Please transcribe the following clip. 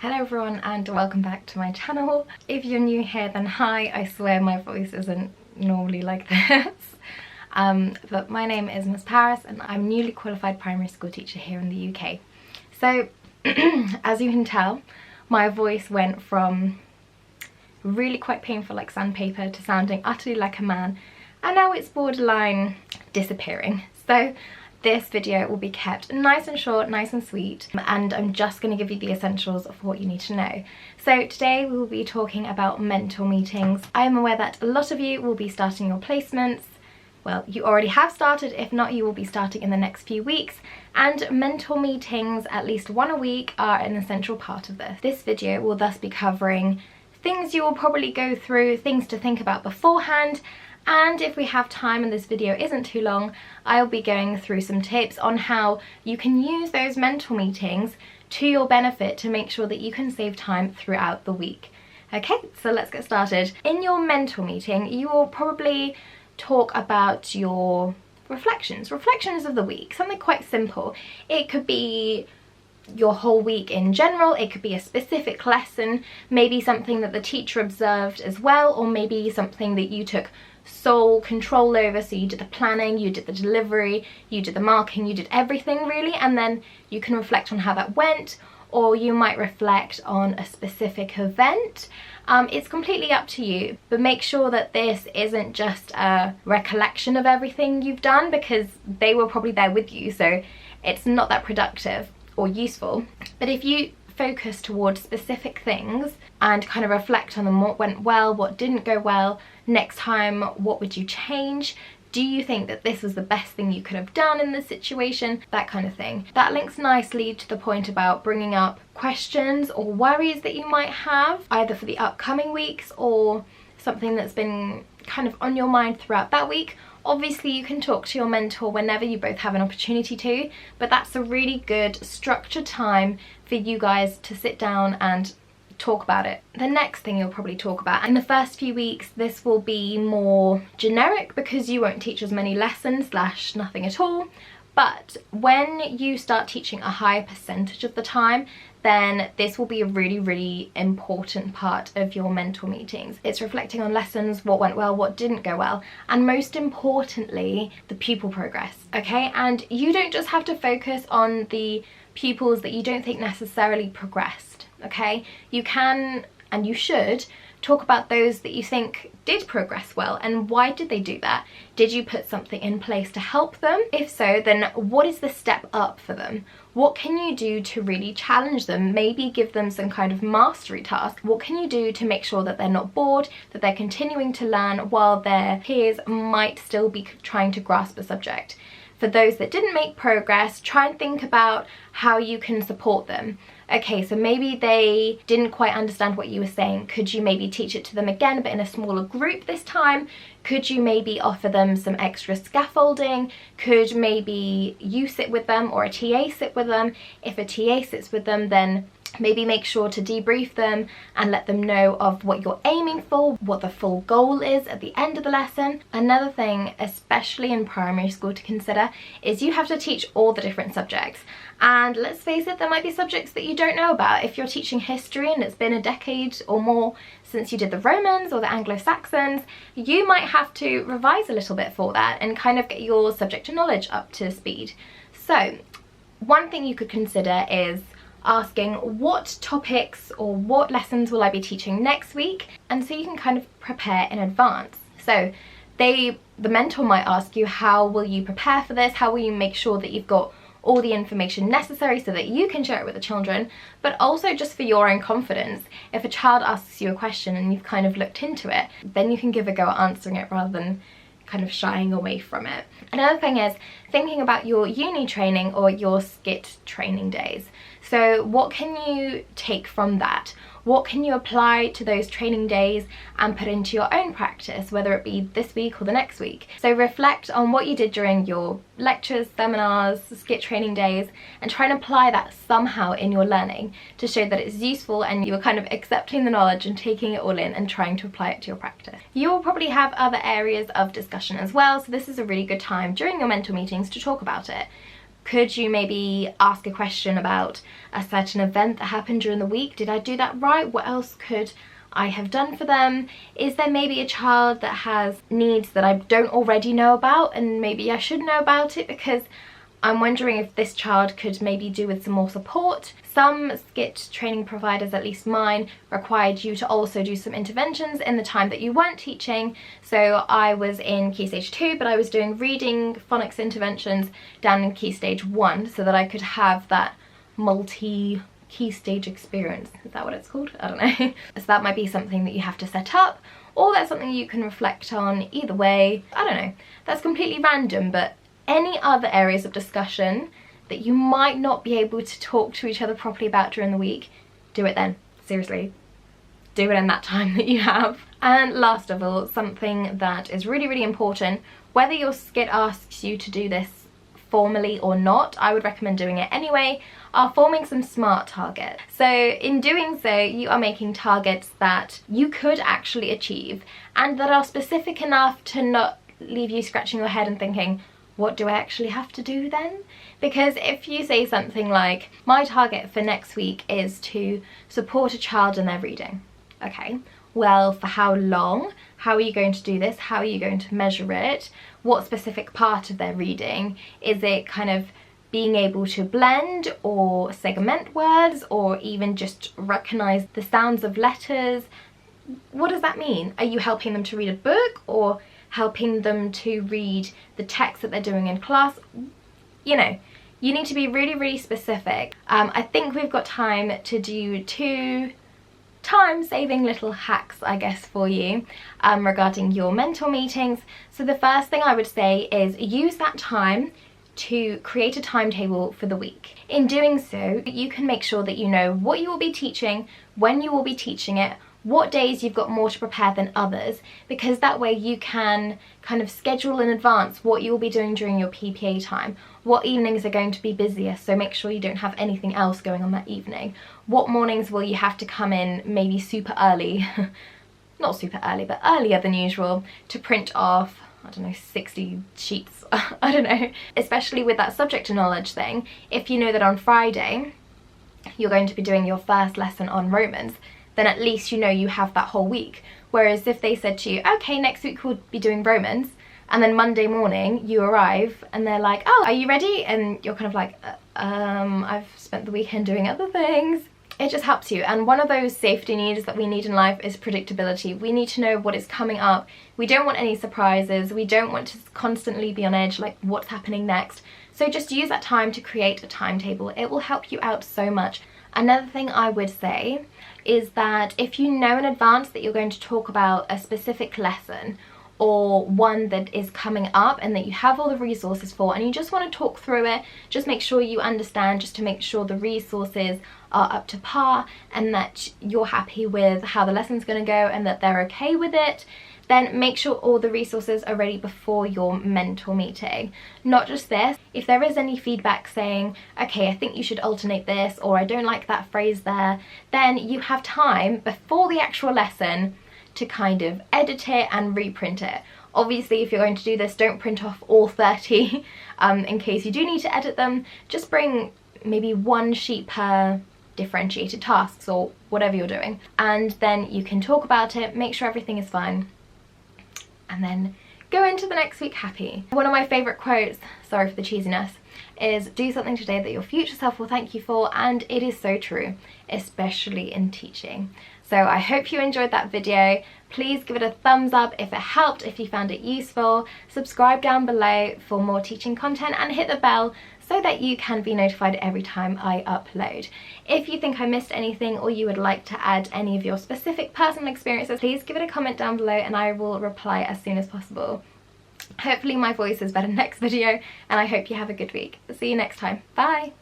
Hello everyone and welcome back to my channel. If you're new here then hi, I swear my voice isn't normally like this. But my name is Miss Paris and I'm a newly qualified primary school teacher here in the UK. So as you can tell, my voice went from really quite painful like sandpaper to sounding utterly like a man, and now it's borderline disappearing. So this video will be kept nice and short, nice and sweet, and I'm just going to give you the essentials of what you need to know. So today we will be talking about mentor meetings. I am aware that a lot of you will be starting your placements. Well, you already have started. If not, you will be starting in the next few weeks, and mentor meetings, at least one a week, are an essential part of this. This video will thus be covering things you will probably go through, things to think about beforehand, and if we have time and this video isn't too long, I'll be going through some tips on how you can use those mentor meetings to your benefit to make sure that you can save time throughout the week. Okay, so let's get started. In your mentor meeting, you will probably talk about your reflections of the week, something quite simple. It could be your whole week in general, it could be a specific lesson, maybe something that the teacher observed as well, or maybe something that you took sole control over. So you did the planning, you did the delivery, you did the marking, you did everything really, and then you can reflect on how that went, or you might reflect on a specific event. It's completely up to you, but make sure that this isn't just a recollection of everything you've done, because they were probably there with you, so it's not that productive or useful. But if you focus towards specific things and kind of reflect on them, what went well, what didn't go well, next time what would you change, do you think that this was the best thing you could have done in this situation, that kind of thing. That links nicely to the point about bringing up questions or worries that you might have either for the upcoming weeks or something that's been kind of on your mind throughout that week. Obviously you can talk to your mentor whenever you both have an opportunity to, but that's a really good structured time for you guys to sit down and talk about it. The next thing you'll probably talk about, in the first few weeks this will be more generic because you won't teach as many lessons / nothing at all, but when you start teaching a higher percentage of the time, then this will be a really important part of your mentor meetings. It's reflecting on lessons, what went well, what didn't go well, and most importantly, the pupil progress, okay? And you don't just have to focus on the pupils that you don't think necessarily progressed, okay? You can, and you should, talk about those that you think did progress well, and why did they do that? Did you put something in place to help them? If so, then what is the step up for them? What can you do to really challenge them? Maybe give them some kind of mastery task. What can you do to make sure that they're not bored, that they're continuing to learn while their peers might still be trying to grasp a subject? For those that didn't make progress, try and think about how you can support them. Okay, so maybe they didn't quite understand what you were saying. Could you maybe teach it to them again, but in a smaller group this time? Could you maybe offer them some extra scaffolding? Could maybe you sit with them or a TA sit with them? If a TA sits with them, then maybe make sure to debrief them and let them know of what you're aiming for, what the full goal is at the end of the lesson. Another thing, especially in primary school, to consider is you have to teach all the different subjects. And let's face it, there might be subjects that you don't know about. If you're teaching history and it's been a decade or more since you did the Romans or the Anglo-Saxons, you might have to revise a little bit for that and kind of get your subject knowledge up to speed. So one thing you could consider is asking what topics or what lessons will I be teaching next week, and so you can kind of prepare in advance. So the mentor might ask you, how will you prepare for this? How will you make sure that you've got all the information necessary so that you can share it with the children, but also just for your own confidence. If a child asks you a question and you've kind of looked into it, then you can give a go at answering it rather than kind of shying away from it. Another thing is thinking about your uni training or your SCITT training days. So what can you take from that? What can you apply to those training days and put into your own practice, whether it be this week or the next week? So reflect on what you did during your lectures, seminars, SCITT training days, and try and apply that somehow in your learning to show that it's useful and you're kind of accepting the knowledge and taking it all in and trying to apply it to your practice. You will probably have other areas of discussion as well, so this is a really good time during your mentor meetings to talk about it. Could you maybe ask a question about a certain event that happened during the week? Did I do that right? What else could I have done for them? Is there maybe a child that has needs that I don't already know about and maybe I should know about it, because I'm wondering if this child could maybe do with some more support. Some SCITT training providers, at least mine, required you to also do some interventions in the time that you weren't teaching. So I was in Key Stage 2, but I was doing reading phonics interventions down in Key Stage 1 so that I could have that multi-key stage experience. Is that what it's called? I don't know. So that might be something that you have to set up, or that's something you can reflect on. Either way, I don't know. That's completely random, but any other areas of discussion that you might not be able to talk to each other properly about during the week, do it then. Seriously, do it in that time that you have. And last of all, something that is really, really important, whether your SCITT asks you to do this formally or not, I would recommend doing it anyway, are forming some SMART targets. So in doing so, you are making targets that you could actually achieve and that are specific enough to not leave you scratching your head and thinking, what do I actually have to do then? Because if you say something like, my target for next week is to support a child in their reading. Okay, well, for how long? How are you going to do this? How are you going to measure it? What specific part of their reading? Is it kind of being able to blend or segment words, or even just recognize the sounds of letters? What does that mean? Are you helping them to read a book, or helping them to read the text that they're doing in class? You know, you need to be really, really specific. I think we've got time to do 2 time-saving little hacks, I guess, for you regarding your mentor meetings. So the first thing I would say is use that time to create a timetable for the week. In doing so, you can make sure that you know what you will be teaching, when you will be teaching it, what days you've got more to prepare than others, because that way you can kind of schedule in advance what you'll be doing during your PPA time, what evenings are going to be busiest, so make sure you don't have anything else going on that evening, what mornings will you have to come in maybe super early, not super early, but earlier than usual, to print off, I don't know, 60 sheets, I don't know. Especially with that subject knowledge thing, if you know that on Friday you're going to be doing your first lesson on Romans, then at least you know you have that whole week. Whereas if they said to you, okay, next week we'll be doing Romans, and then Monday morning you arrive and they're like, oh, are you ready? And you're kind of like, I've spent the weekend doing other things. It just helps you. And one of those safety needs that we need in life is predictability. We need to know what is coming up. We don't want any surprises. We don't want to constantly be on edge, like what's happening next. So just use that time to create a timetable. It will help you out so much. Another thing I would say is that if you know in advance that you're going to talk about a specific lesson or one that is coming up and that you have all the resources for, and you just want to talk through it, just make sure you understand, just to make sure the resources are up to par and that you're happy with how the lesson's going to go and that they're okay with it, then make sure all the resources are ready before your mentor meeting. Not just this, if there is any feedback saying, okay, I think you should alternate this, or I don't like that phrase there, then you have time before the actual lesson to kind of edit it and reprint it. Obviously, if you're going to do this, don't print off all 30 in case you do need to edit them. Just bring maybe 1 sheet per differentiated tasks or whatever you're doing, and then you can talk about it, make sure everything is fine, and then go into the next week happy. One of my favourite quotes, sorry for the cheesiness, is do something today that your future self will thank you for, and it is so true, especially in teaching. So I hope you enjoyed that video. Please give it a thumbs up if it helped, if you found it useful. Subscribe down below for more teaching content and hit the bell so that you can be notified every time I upload. If you think I missed anything or you would like to add any of your specific personal experiences, please give it a comment down below and I will reply as soon as possible. Hopefully my voice is better next video, and I hope you have a good week. See you next time. Bye!